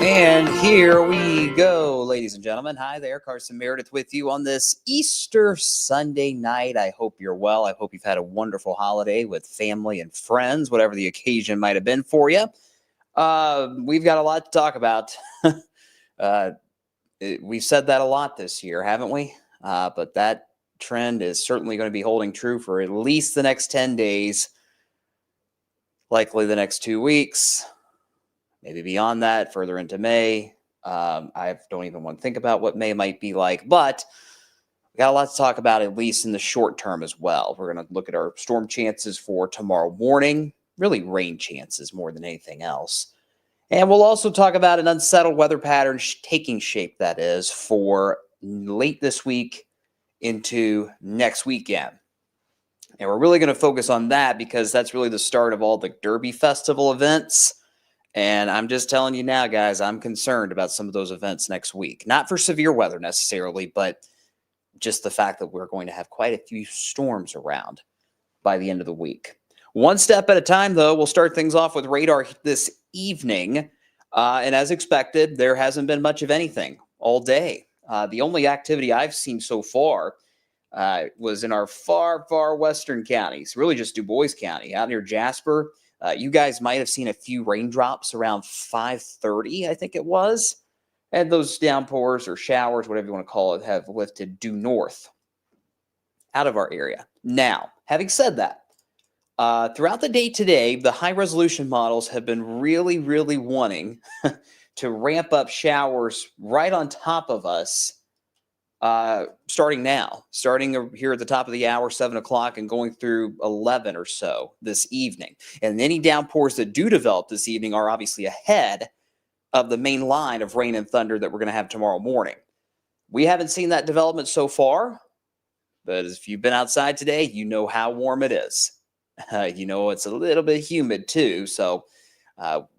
And here we go, ladies and gentlemen. Hi there, Carson Meredith with you on this Easter Sunday night. I hope you're well. I hope you've had a wonderful holiday with family and friends, whatever the occasion might have been for you. We've got a lot to talk about. We've said that a lot this year, haven't we? But that trend is certainly going to be holding true for at least the next 10 days, likely the next 2 weeks. Maybe beyond that, further into May. I don't even want to think about what May might be like, but we got a lot to talk about, at least in the short term as well. We're going to look at our storm chances for tomorrow morning, really rain chances more than anything else. And we'll also talk about an unsettled weather pattern taking shape, that is, for late this week into next weekend. And we're really going to focus on that because that's really the start of all the Derby Festival events. And I'm just telling you now, guys, I'm concerned about some of those events next week. Not for severe weather necessarily, but just the fact that we're going to have quite a few storms around by the end of the week. One step at a time, though, we'll start things off with radar this evening. And as expected, there hasn't been much of anything all day. The only activity I've seen so far was in our far, far western counties, really just Du Bois County, out near Jasper. You guys might have seen a few raindrops around 5:30, I think it was. And those downpours or showers, whatever you want to call it, have lifted due north out of our area. Now, having said that, throughout the day today, the high-resolution models have been really, really wanting to ramp up showers right on top of us starting now, starting here at the top of the hour, 7 o'clock, and going through 11 or so this evening. And any downpours that do develop this evening are obviously ahead of the main line of rain and thunder that we're going to have tomorrow morning. We haven't seen that development so far, but if you've been outside today, you know how warm it is. You know it's a little bit humid too, so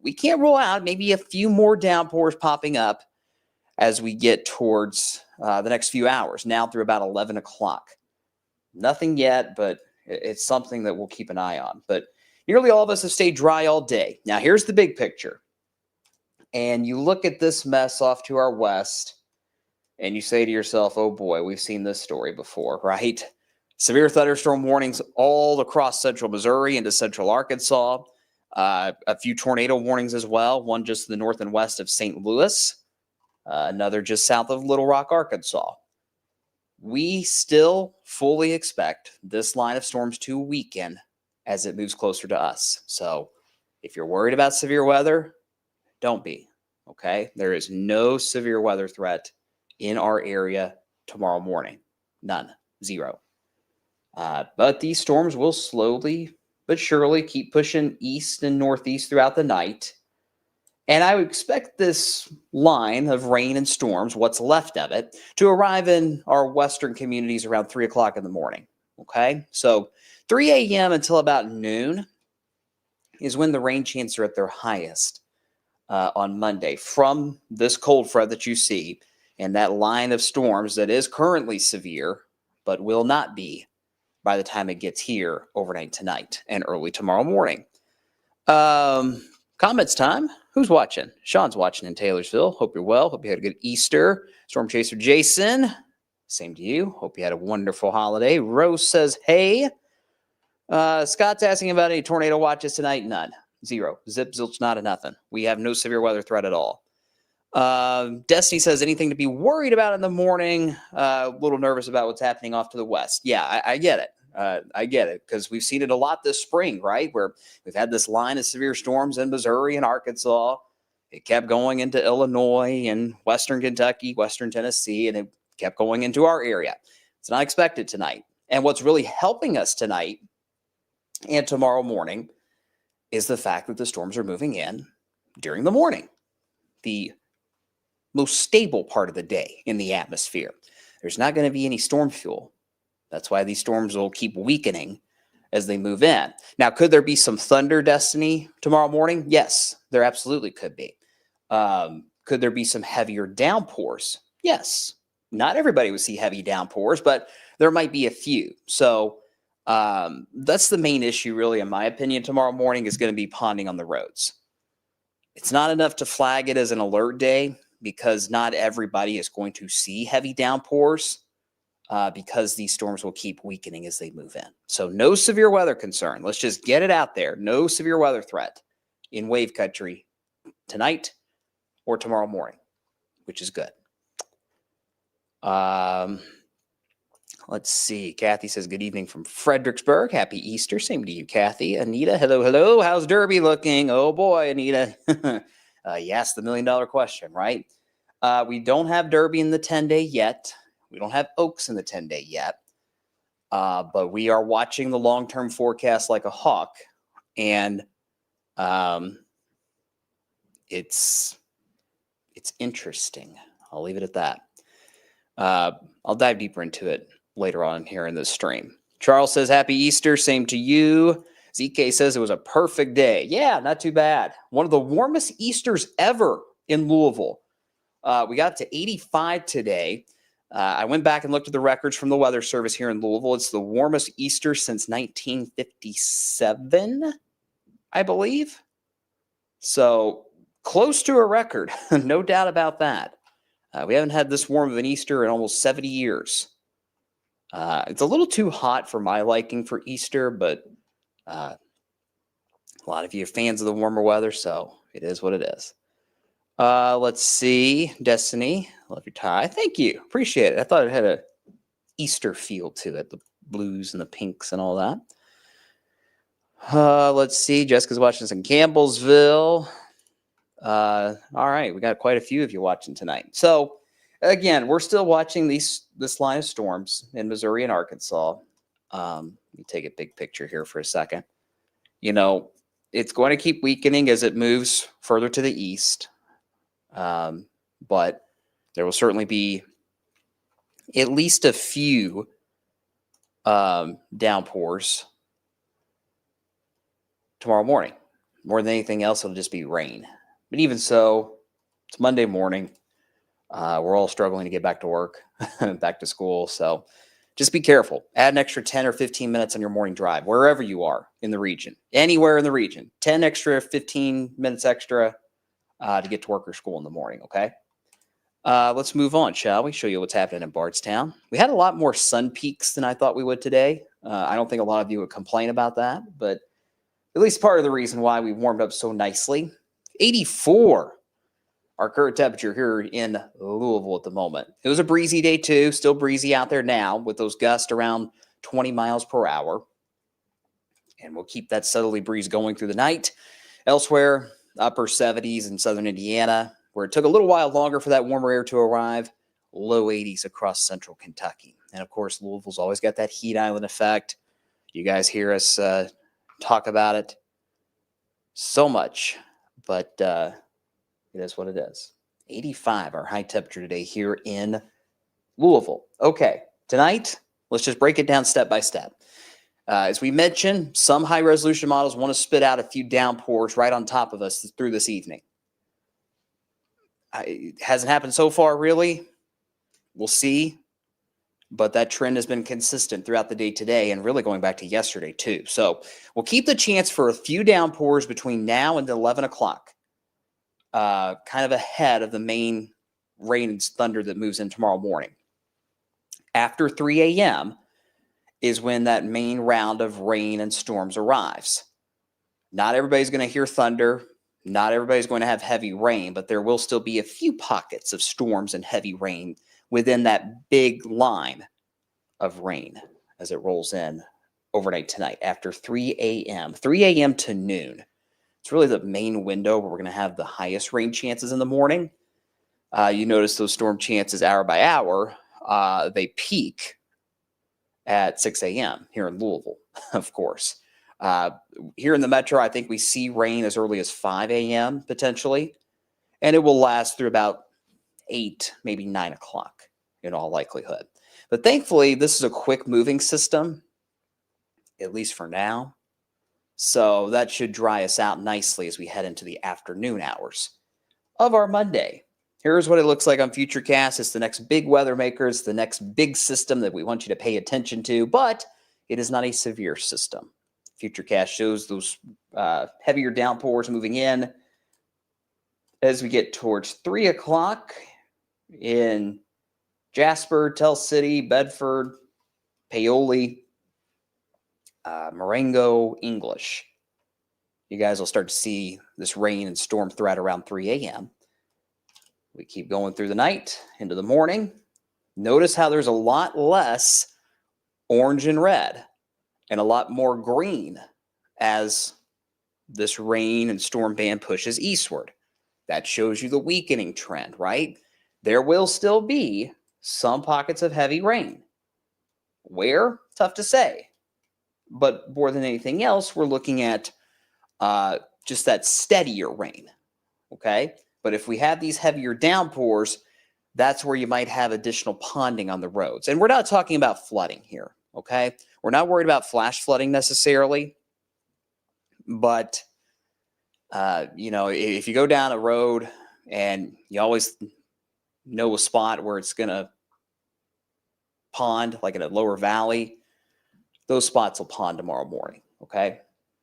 we can't rule out maybe a few more downpours popping up as we get towards the next few hours, now through about 11 o'clock. Nothing yet, but it's something that we'll keep an eye on. But nearly all of us have stayed dry all day. Now, here's the big picture. And you look at this mess off to our west, and you say to yourself, oh boy, we've seen this story before, right? Severe thunderstorm warnings all across central Missouri into central Arkansas. A few tornado warnings as well, one just to the north and west of St. Louis. Another just south of Little Rock, Arkansas. We still fully expect this line of storms to weaken as it moves closer to us. So if you're worried about severe weather, don't be, okay? There is no severe weather threat in our area tomorrow morning. None. Zero. But these storms will slowly but surely keep pushing east and northeast throughout the night. And I would expect this line of rain and storms, what's left of it, to arrive in our western communities around 3 o'clock in the morning, okay? So 3 a.m. until about noon is when the rain chances are at their highest on Monday from this cold front that you see and that line of storms that is currently severe but will not be by the time it gets here overnight tonight and early tomorrow morning. Comments time. Who's watching? Sean's watching in Taylorsville. Hope you're well. Hope you had a good Easter. Storm Chaser Jason, same to you. Hope you had a wonderful holiday. Rose says, hey. Scott's asking about any tornado watches tonight. None. Zero. Zip, zilch, nada, nothing. We have no severe weather threat at all. Destiny says, anything to be worried about in the morning? A little nervous about what's happening off to the west. Yeah, I get it. I get it, because we've seen it a lot this spring, right? Where we've had this line of severe storms in Missouri and Arkansas. It kept going into Illinois and Western Kentucky, Western Tennessee, and it kept going into our area. It's not expected tonight. And what's really helping us tonight and tomorrow morning is the fact that the storms are moving in during the morning, the most stable part of the day in the atmosphere. There's not going to be any storm fuel. That's why these storms will keep weakening as they move in. Now, could there be some thunder, Destiny, tomorrow morning? Yes, there absolutely could be. Could there be some heavier downpours? Yes. Not everybody would see heavy downpours, but there might be a few. So that's the main issue, really, in my opinion, tomorrow morning is going to be ponding on the roads. It's not enough to flag it as an alert day because not everybody is going to see heavy downpours. Because these storms will keep weakening as they move in. So no severe weather concern. Let's just get it out there. No severe weather threat in wave country tonight or tomorrow morning, which is good. Let's see. Kathy says, good evening from Fredericksburg. Happy Easter. Same to you, Kathy. Anita, hello, hello. How's Derby looking? Oh, boy, Anita. You asked the million-dollar question, right? We don't have Derby in the 10-day yet. We don't have Oaks in the 10-day yet, but we are watching the long-term forecast like a hawk, and it's interesting. I'll leave it at that. I'll dive deeper into it later on here in this stream. Charles says, happy Easter. Same to you. ZK says it was a perfect day. Yeah, not too bad. One of the warmest Easters ever in Louisville. We got to 85 today. I went back and looked at the records from the Weather Service here in Louisville. It's the warmest Easter since 1957, I believe. So close to a record, no doubt about that. We haven't had this warm of an Easter in almost 70 years. It's a little too hot for my liking for Easter, but a lot of you are fans of the warmer weather, so it is what it is. Let's see. Destiny, love your tie. Thank you. Appreciate it. I thought it had a Easter feel to it, the blues and the pinks and all that. Let's see. Jessica's watching us in Campbellsville. All right. We got quite a few of you watching tonight. So, again, we're still watching this line of storms in Missouri and Arkansas. Let me take a big picture here for a second. You know, it's going to keep weakening as it moves further to the east. But there will certainly be at least a few downpours tomorrow morning. More than anything else, it'll just be rain. But even so, it's Monday morning. We're all struggling to get back to work, back to school. So just be careful. Add an extra 10 or 15 minutes on your morning drive, wherever you are in the region, anywhere in the region. 10 extra, 15 minutes extra to get to work or school in the morning, okay? Let's move on, shall we? Show you what's happening in Bardstown. We had a lot more sun peaks than I thought we would today. I don't think a lot of you would complain about that, but at least part of the reason why we warmed up so nicely. 84, our current temperature here in Louisville at the moment. It was a breezy day too, still breezy out there now with those gusts around 20 miles per hour. And we'll keep that southerly breeze going through the night. Elsewhere, upper 70s in southern Indiana, where it took a little while longer for that warmer air to arrive, low 80s across central Kentucky. And of course, Louisville's always got that heat island effect. You guys hear us talk about it so much, but it is what it is. 85, our high temperature today here in Louisville. Okay, tonight, let's just break it down step by step. As we mentioned, some high-resolution models want to spit out a few downpours right on top of us through this evening. It hasn't happened so far, really. We'll see. but that trend has been consistent throughout the day today and really going back to yesterday too. So we'll keep the chance for a few downpours between now and 11 o'clock, kind of ahead of the main rain and thunder that moves in tomorrow morning. After 3 a.m. is when that main round of rain and storms arrives. Not everybody's going to hear thunder. Not everybody's going to have heavy rain, but there will still be a few pockets of storms and heavy rain within that big line of rain as it rolls in overnight tonight after 3 a.m. 3 a.m. to noon. It's really the main window where we're going to have the highest rain chances in the morning. You notice those storm chances hour by hour. They peak at 6 a.m. here in Louisville, of course. Here in the metro, I think we see rain as early as 5 a.m. potentially, and it will last through about 8, maybe 9 o'clock in all likelihood. But thankfully, this is a quick moving system, at least for now. So that should dry us out nicely as we head into the afternoon hours of our Monday. Here's what it looks like on Futurecast. It's the next big weather maker. It's the next big system that we want you to pay attention to, but it is not a severe system. Futurecast shows those heavier downpours moving in as we get towards 3 o'clock in Jasper, Tell City, Bedford, Paoli, Marengo, English. You guys will start to see this rain and storm threat around 3 a.m. We keep going through the night into the morning. Notice how there's a lot less orange and red and a lot more green as this rain and storm band pushes eastward. That shows you the weakening trend, right? There will still be some pockets of heavy rain. Where? Tough to say. But more than anything else, we're looking at just that steadier rain, okay? But if we have these heavier downpours, that's where you might have additional ponding on the roads. And we're not talking about flooding here, okay? We're not worried about flash flooding necessarily. But, if you go down a road and you always know a spot where it's going to pond, like in a lower valley, those spots will pond tomorrow morning, okay?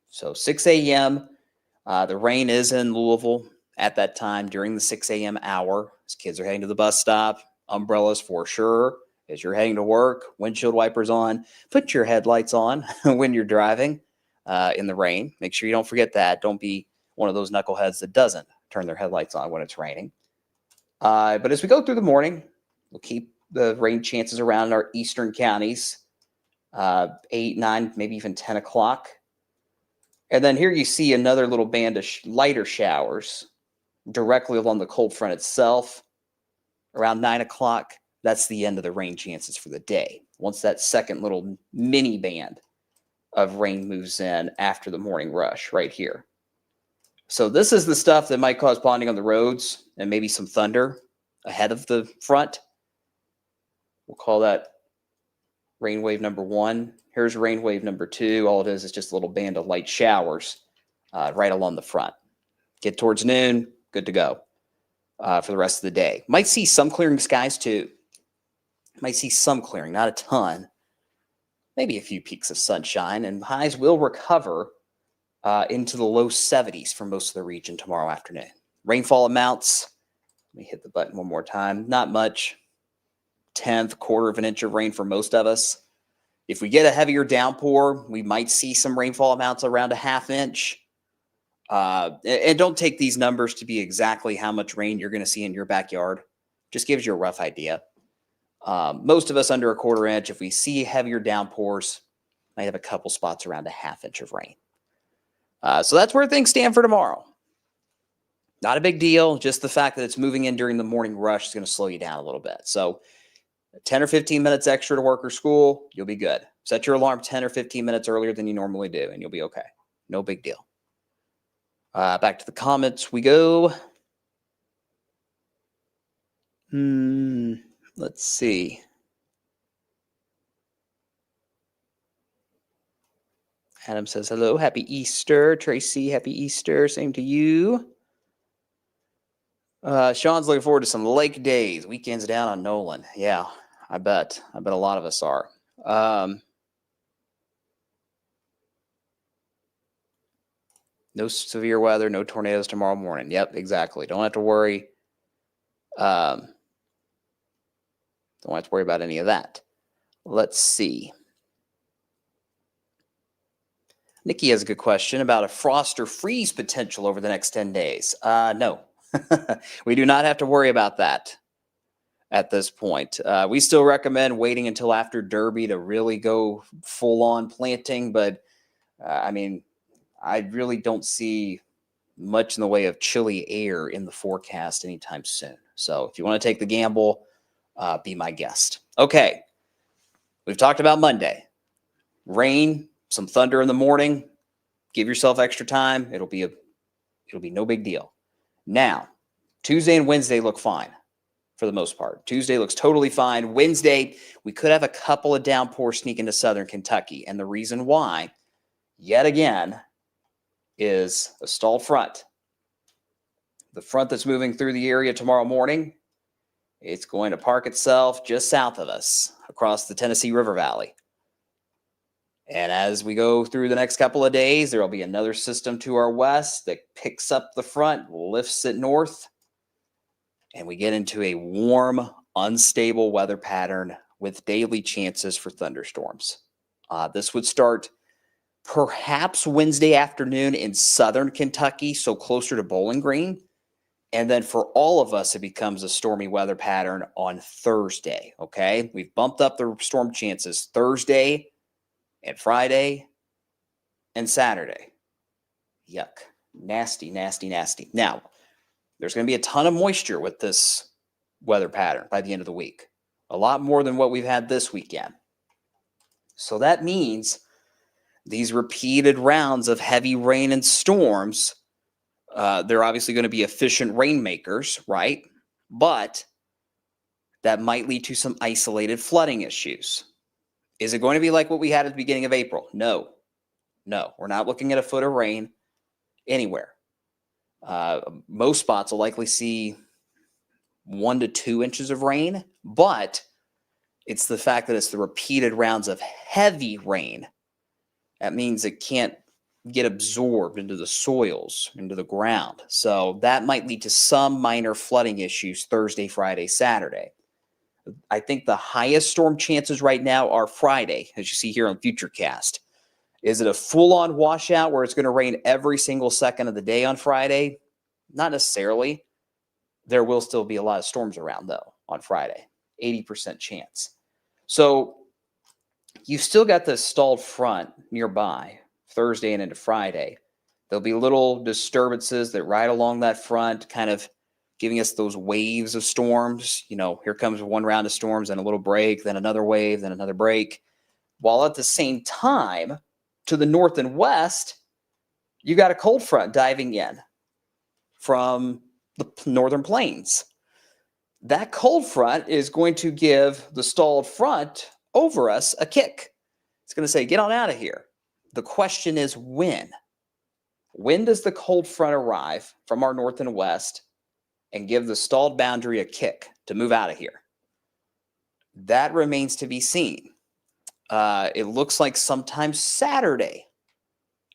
So 6 a.m., the rain is in Louisville at that time during the 6 a.m. hour. As kids are heading to the bus stop, umbrellas for sure. As you're heading to work, windshield wipers on. Put your headlights on when you're driving in the rain. Make sure you don't forget that. Don't be one of those knuckleheads that doesn't turn their headlights on when it's raining. But as we go through the morning, we'll keep the rain chances around our eastern counties, 8, 9, maybe even 10 o'clock. And then here you see another little band of lighter showers directly along the cold front itself. Around 9 o'clock, that's the end of the rain chances for the day. Once that second little mini band of rain moves in after the morning rush right here. So this is the stuff that might cause ponding on the roads and maybe some thunder ahead of the front. We'll call that rain wave number 1. Here's rain wave number 2. All it is just a little band of light showers right along the front. Get towards noon, good to go for the rest of the day. Might see some clearing skies too. Might see some clearing, not a ton. Maybe a few peaks of sunshine, and highs will recover into the low 70s for most of the region tomorrow afternoon. Rainfall amounts, let me hit the button one more time. Not much. 1/10, quarter of an inch of rain for most of us. If we get a heavier downpour, we might see some rainfall amounts around a 1/2 inch. And don't take these numbers to be exactly how much rain you're going to see in your backyard. Just gives you a rough idea. Most of us under a 1/4 inch. If we see heavier downpours, might have a couple spots around a 1/2 inch of rain. So that's where things stand for tomorrow. Not a big deal. Just the fact that it's moving in during the morning rush is going to slow you down a little bit. So 10 or 15 minutes extra to work or school, you'll be good. Set your alarm 10 or 15 minutes earlier than you normally do, and you'll be okay. No big deal. Back to the comments we go. Let's see. Adam says, hello, happy Easter. Tracy, happy Easter. Same to you. Sean's looking forward to some lake days. Weekends down on Nolan. Yeah, I bet a lot of us are. No severe weather, no tornadoes tomorrow morning. Yep, exactly. Don't have to worry. Don't have to worry about any of that. Let's see. Nikki has a good question about a frost or freeze potential over the next 10 days. No, we do not have to worry about that at this point. We still recommend waiting until after Derby to really go full on planting. But I mean, I really don't see much in the way of chilly air in the forecast anytime soon. So if you want to take the gamble, be my guest. Okay. We've talked about Monday. Rain, some thunder in the morning. Give yourself extra time. It'll be no big deal. Now, Tuesday and Wednesday look fine for the most part. Tuesday looks totally fine. Wednesday, we could have a couple of downpours sneak into southern Kentucky. And the reason why, yet again, is a stalled front. The front that's moving through the area tomorrow morning, it's going to park itself just south of us across the Tennessee River Valley. And as we go through the next couple of days, there will be another system to our west that picks up the front, lifts it north, and we get into a warm, unstable weather pattern with daily chances for thunderstorms. This would start perhaps Wednesday afternoon in southern Kentucky, so closer to Bowling Green. And then for all of us, it becomes a stormy weather pattern on Thursday, okay? We've bumped up the storm chances Thursday and Friday and Saturday. Yuck. Nasty, nasty, nasty. Now, there's going to be a ton of moisture with this weather pattern by the end of the week. A lot more than what we've had this weekend. So that means these repeated rounds of heavy rain and storms, they're obviously going to be efficient rainmakers, right? But that might lead to some isolated flooding issues. Is it going to be like what we had at the beginning of April? No. We're not looking at a foot of rain anywhere. Most spots will likely see 1 to 2 inches of rain, but it's the fact that it's the repeated rounds of heavy rain. That means it can't get absorbed into the soils, into the ground. So that might lead to some minor flooding issues Thursday, Friday, Saturday. I think the highest storm chances right now are Friday, as you see here on Futurecast. Is it a full-on washout where it's going to rain every single second of the day on Friday? Not necessarily. There will still be a lot of storms around, though, on Friday. 80% chance. So you've still got this stalled front nearby Thursday and into Friday. There'll be little disturbances that ride along that front, kind of giving us those waves of storms. You know, here comes one round of storms and a little break, then another wave, then another break. While at the same time, to the north and west, you got a cold front diving in from the northern plains. That cold front is going to give the stalled front over us a kick. It's going to say, get on out of here. The question is when? When does the cold front arrive from our north and west and give the stalled boundary a kick to move out of here? That remains to be seen. It looks like sometime Saturday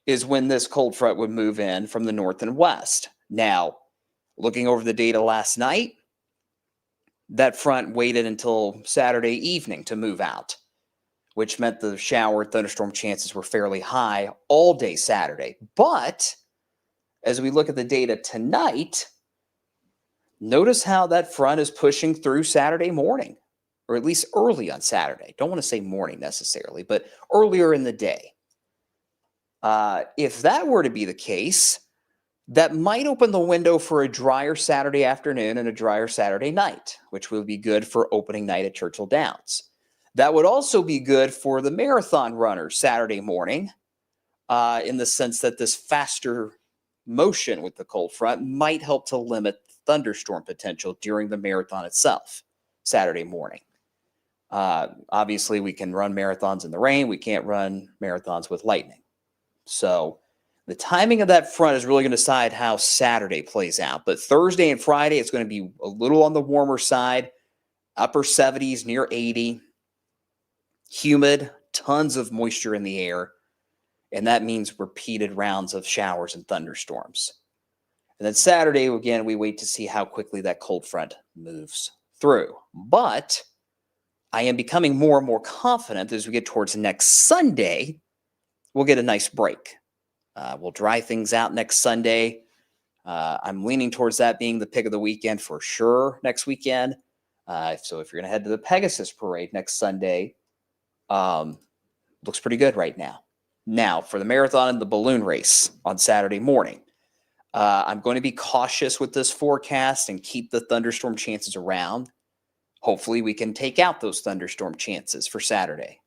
is when this cold front would move in from the north and west. Now, looking over the data last night, that front waited until Saturday evening to move out, which meant the shower thunderstorm chances were fairly high all day Saturday. But as we look at the data tonight, notice how that front is pushing through Saturday morning, or at least early on Saturday. Don't want to say morning necessarily, but earlier in the day. If that were to be the case, that might open the window for a drier Saturday afternoon and a drier Saturday night, which would be good for opening night at Churchill Downs. That would also be good for the marathon runners Saturday morning, in the sense that this faster motion with the cold front might help to limit thunderstorm potential during the marathon itself Saturday morning. Obviously, we can run marathons in the rain. We can't run marathons with lightning. So the timing of that front is really going to decide how Saturday plays out. But Thursday and Friday, it's going to be a little on the warmer side. upper 70s, near 80, humid, tons of moisture in the air, and that means repeated rounds of showers and thunderstorms. And then Saturday, again, we wait to see how quickly that cold front moves through. But I am becoming more and more confident as we get towards next Sunday, we'll get a nice break. We'll dry things out next Sunday. I'm leaning towards that being the pick of the weekend for sure next weekend. So if you're going to head to the Pegasus Parade next Sunday, looks pretty good right now. Now, for the marathon and the balloon race on Saturday morning, I'm going to be cautious with this forecast and keep the thunderstorm chances around. Hopefully, we can take out those thunderstorm chances for Saturday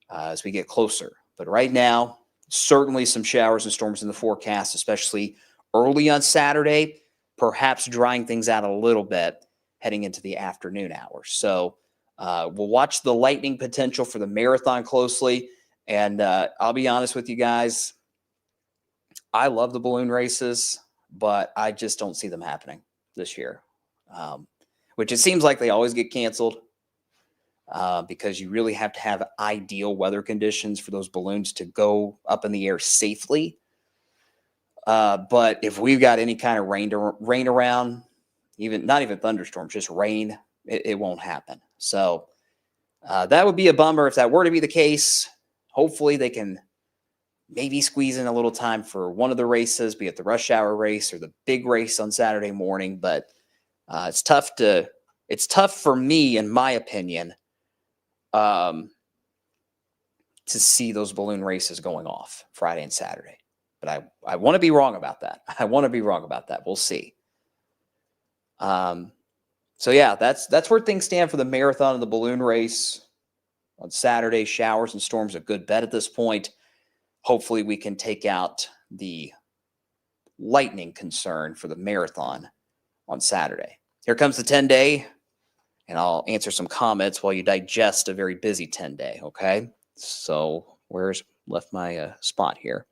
as we get closer. But right now, certainly some showers and storms in the forecast, especially early on Saturday, perhaps drying things out a little bit heading into the afternoon hours. So we'll watch the lightning potential for the marathon closely. And I'll be honest with you guys, I love the balloon races, but I just don't see them happening this year, which it seems like they always get canceled because you really have to have ideal weather conditions for those balloons to go up in the air safely. But if we've got any kind of rain around, not even thunderstorms, just rain, it won't happen. So that would be a bummer if that were to be the case. Hopefully they can maybe squeeze in a little time for one of the races, be it the rush hour race or the big race on Saturday morning. But it's tough for me, in my opinion, to see those balloon races going off Friday and Saturday. But I want to be wrong about that. I want to be wrong about that. We'll see. So yeah, that's where things stand for the marathon and the balloon race on Saturday. Showers and storms a good bet at this point. Hopefully we can take out the lightning concern for the marathon on Saturday. Here comes the 10-day, and I'll answer some comments while you digest a very busy 10-day, okay? So where's left my spot here?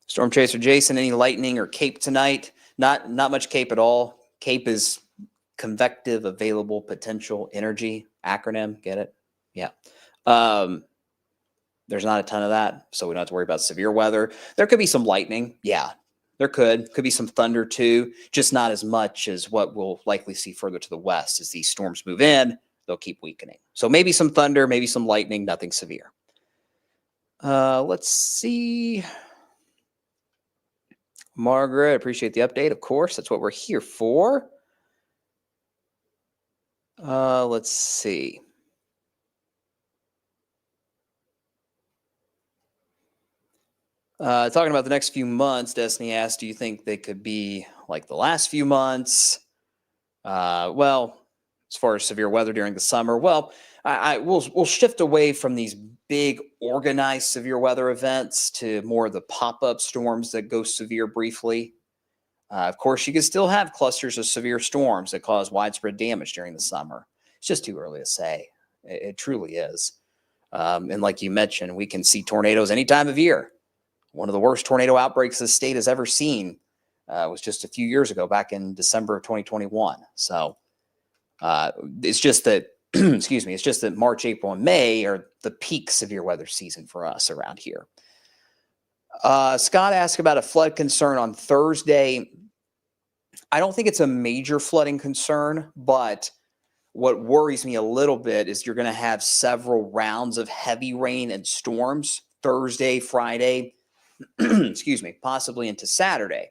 Storm Chaser Jason, any lightning or cape tonight? Not much cape at all. Cape is convective available potential energy acronym. Get it? Yeah. There's not a ton of that, so we don't have to worry about severe weather. There could be some lightning. Yeah, there could be some thunder too, just not as much as what we'll likely see further to the west. As these storms move in, they'll keep weakening. So maybe some thunder, maybe some lightning, nothing severe. Let's see. Margaret, appreciate the update. Of course, that's what we're here for. Let's see. Talking about the next few months, Destiny asked, do you think they could be like the last few months? Well, as far as severe weather during the summer, well, we'll shift away from these big organized severe weather events to more of the pop-up storms that go severe briefly. Of course, you can still have clusters of severe storms that cause widespread damage during the summer. It's just too early to say. It truly is. And like you mentioned, we can see tornadoes any time of year. One of the worst tornado outbreaks the state has ever seen was just a few years ago, back in December of 2021. So it's just that, excuse me, it's just that March, April, and May are the peak severe weather season for us around here. Scott asked about a flood concern on Thursday. I don't think it's a major flooding concern, but what worries me a little bit is you're going to have several rounds of heavy rain and storms Thursday, Friday, excuse me, possibly into Saturday.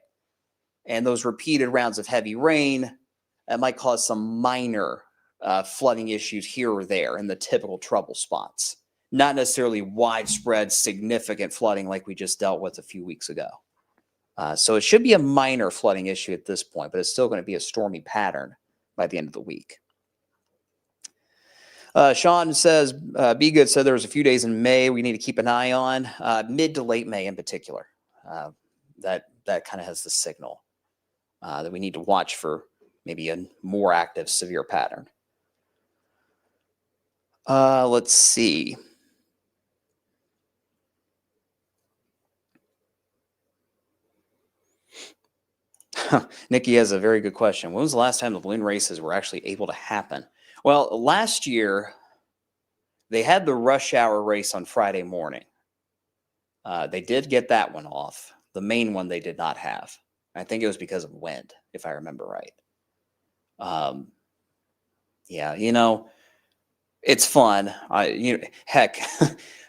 And those repeated rounds of heavy rain might cause some minor flooding issues here or there in the typical trouble spots. Not necessarily widespread, significant flooding like we just dealt with a few weeks ago. So it should be a minor flooding issue at this point, but it's still going to be a stormy pattern by the end of the week. Sean says, Be Good said there was a few days in May we need to keep an eye on, mid to late May in particular. That kind of has the signal that we need to watch for maybe a more active severe pattern. Let's see. Nikki has a very good question. When was the last time the balloon races were actually able to happen? Well, last year they had the rush hour race on Friday morning. They did get that one off. The main one they did not have. I think it was because of wind, if I remember right. Yeah, it's fun. Heck,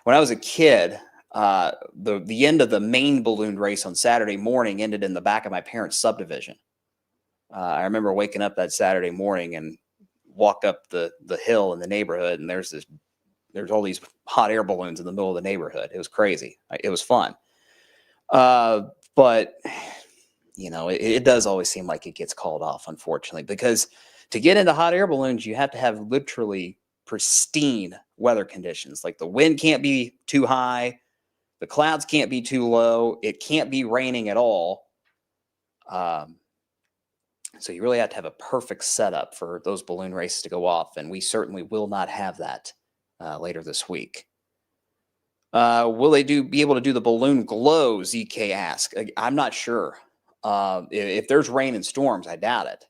when I was a kid, the end of the main balloon race on Saturday morning ended in the back of my parents' subdivision. I remember waking up that Saturday morning and walked up the hill in the neighborhood, and there's all these hot air balloons in the middle of the neighborhood. It was crazy. It was fun. But it does always seem like it gets called off, unfortunately, because to get into hot air balloons, you have to have literally pristine weather conditions. Like the wind can't be too high, the clouds can't be too low, it can't be raining at all. So you really have to have a perfect setup for those balloon races to go off, and we certainly will not have that later this week. Will they be able to do the balloon glow? ZK asked. I'm not sure. If there's rain and storms, I doubt it.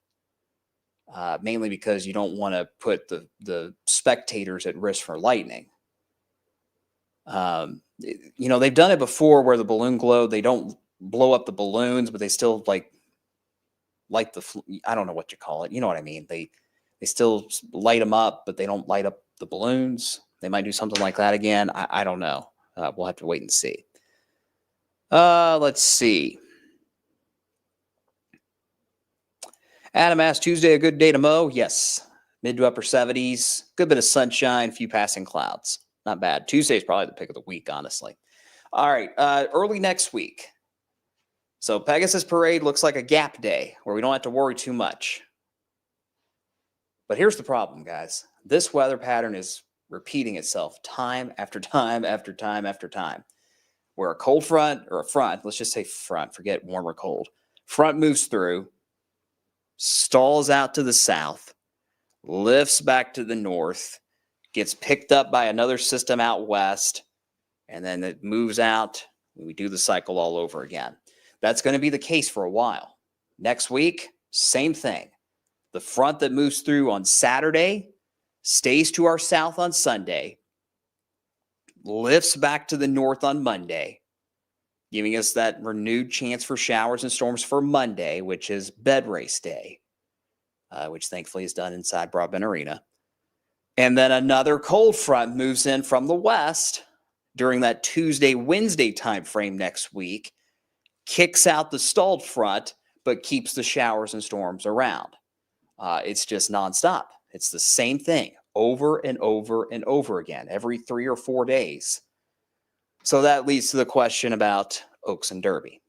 Mainly because you don't want to put the spectators at risk for lightning. They've done it before where the balloon glow, they don't blow up the balloons, but they still light I don't know what you call it. You know what I mean? They still light them up, but they don't light up the balloons. They might do something like that again. I don't know. We'll have to wait and see. Let's see. Adam asked, Tuesday a good day to mow? Yes. Mid to upper 70s. Good bit of sunshine, few passing clouds. Not bad. Tuesday's probably the pick of the week, honestly. All right. Early next week. So Pegasus Parade looks like a gap day where we don't have to worry too much. But here's the problem, guys. This weather pattern is repeating itself time after time after time after time. Where a cold front or a front, let's just say front, forget warm or cold, front moves through, stalls out to the south, lifts back to the north, gets picked up by another system out west, and then it moves out, and we do the cycle all over again. That's going to be the case for a while. Next week, same thing. The front that moves through on Saturday stays to our south on Sunday, lifts back to the north on Monday, giving us that renewed chance for showers and storms for Monday, which is bed race day, which thankfully is done inside Broadbent Arena. And then another cold front moves in from the west during that Tuesday, Wednesday time frame next week, kicks out the stalled front, but keeps the showers and storms around. It's just nonstop. It's the same thing over and over and over again, every 3 or 4 days. So that leads to the question about Oaks and Derby.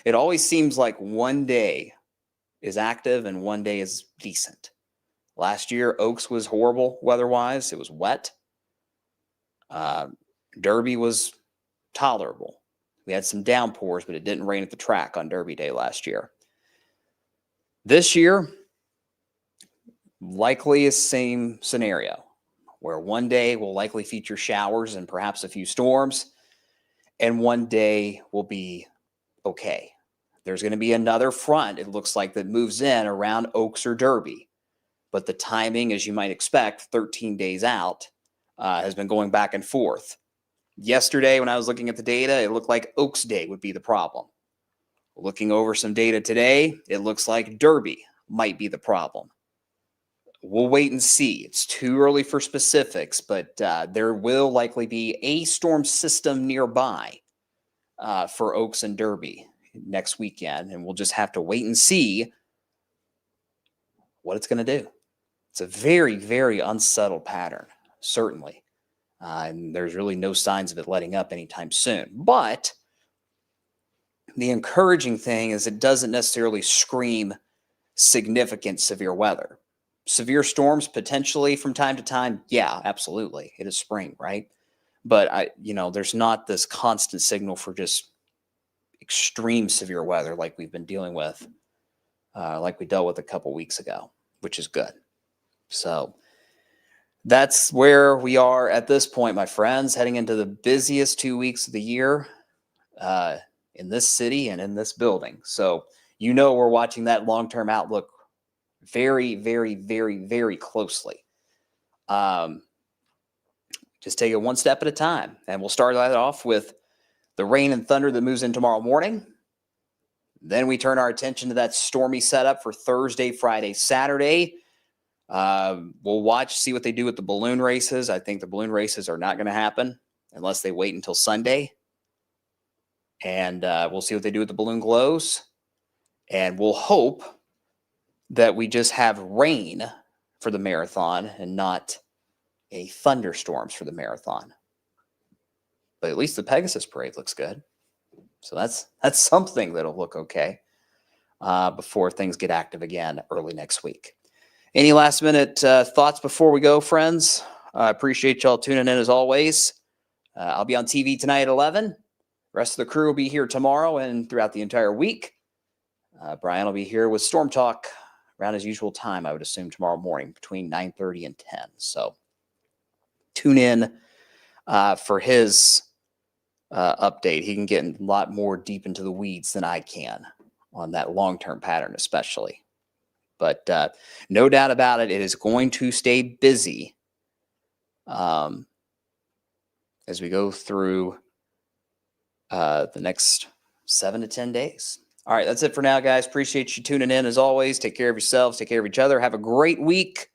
It always seems like one day is active and one day is decent. Last year, Oaks was horrible weather-wise. It was wet. Derby was tolerable. We had some downpours, but it didn't rain at the track on Derby Day last year. This year, likely a same scenario, where one day will likely feature showers and perhaps a few storms, and one day will be okay. There's going to be another front, it looks like, that moves in around Oaks or Derby. But the timing, as you might expect, 13 days out, has been going back and forth. Yesterday, when I was looking at the data, it looked like Oaks Day would be the problem. Looking over some data today, it looks like Derby might be the problem. We'll wait and see. It's too early for specifics, but there will likely be a storm system nearby for Oaks and Derby next weekend, and we'll just have to wait and see what it's going to do. It's a very, very unsettled pattern, certainly. And there's really no signs of it letting up anytime soon. But the encouraging thing is it doesn't necessarily scream significant severe weather. Severe storms potentially from time to time. Yeah, absolutely. It is spring, right? But there's not this constant signal for just extreme severe weather like we've been dealing with, like we dealt with a couple weeks ago, which is good. So that's where we are at this point, my friends, heading into the busiest 2 weeks of the year. in this city and in this building. So, we're watching that long-term outlook very, very, very, very closely. Just take it one step at a time. And we'll start that off with the rain and thunder that moves in tomorrow morning. Then we turn our attention to that stormy setup for Thursday, Friday, Saturday. We'll watch, see what they do with the balloon races. I think the balloon races are not going to happen unless they wait until Sunday. And we'll see what they do with the balloon glows. And we'll hope that we just have rain for the marathon and not a thunderstorms for the marathon. But at least the Pegasus parade looks good. So that's something that'll look okay before things get active again early next week. Any last minute thoughts before we go, friends? I appreciate y'all tuning in as always. I'll be on TV tonight at 11. The rest of the crew will be here tomorrow and throughout the entire week. Brian will be here with Storm Talk around his usual time, I would assume, tomorrow morning between 9:30 and 10. So tune in for his update. He can get a lot more deep into the weeds than I can on that long-term pattern, especially. But no doubt about it, it is going to stay busy as we go through the next 7 to 10 days. All right, that's it for now, guys. Appreciate you tuning in as always. Take care of yourselves. Take care of each other. Have a great week.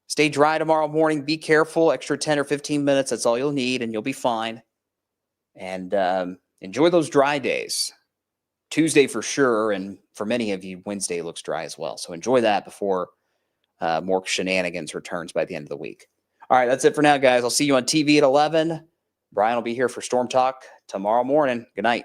Stay dry tomorrow morning. Be careful. Extra 10 or 15 minutes. That's all you'll need, and you'll be fine. And enjoy those dry days. Tuesday for sure, and for many of you, Wednesday looks dry as well. So enjoy that before more shenanigans returns by the end of the week. All right, that's it for now, guys. I'll see you on TV at 11. Brian will be here for Storm Talk tomorrow morning. Good night.